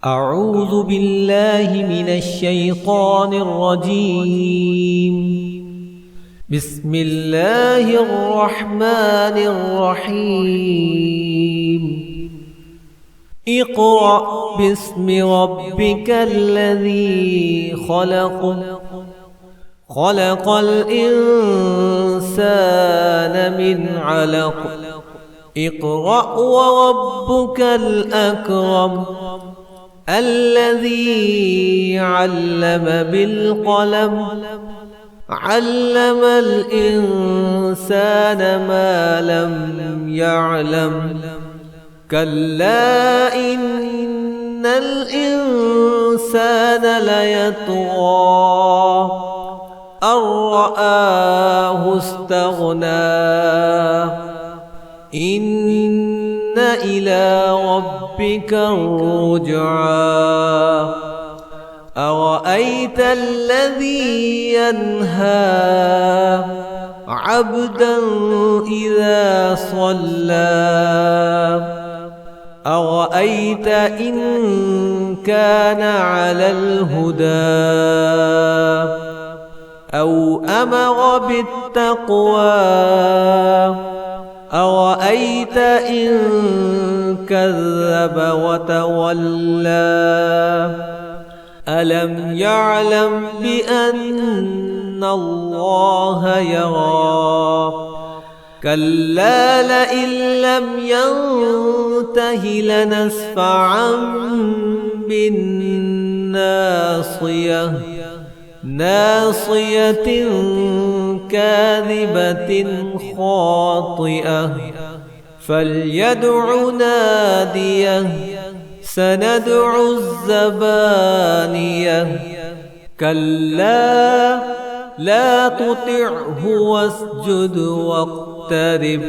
أعوذ بالله من الشيطان الرجيم. بسم الله الرحمن الرحيم. اقرأ باسم ربك الذي خلق. خلق الإنسان من علق. اقرأ وربك الأكرم الذي علم بالقلم. علم الإنسان ما لم يعلم. كلا إن الإنسان ليطغى أن رآه استغنى. إن إلى ربك الرجعى. أرأيت الذي ينهى عبدا إذا صلى. أرأيت إن كان على الهدى أو أمر بالتقوى. أرأيت إن كذب وتولى. ألم يعلم بأن الله يرى. كلا لئن لم ينته لنسفعا بالناصية. ناصية كاذبة خاطئة. فليدع ناديه. سندع الزبانية. كلا لا تطعه واسجد واقترب.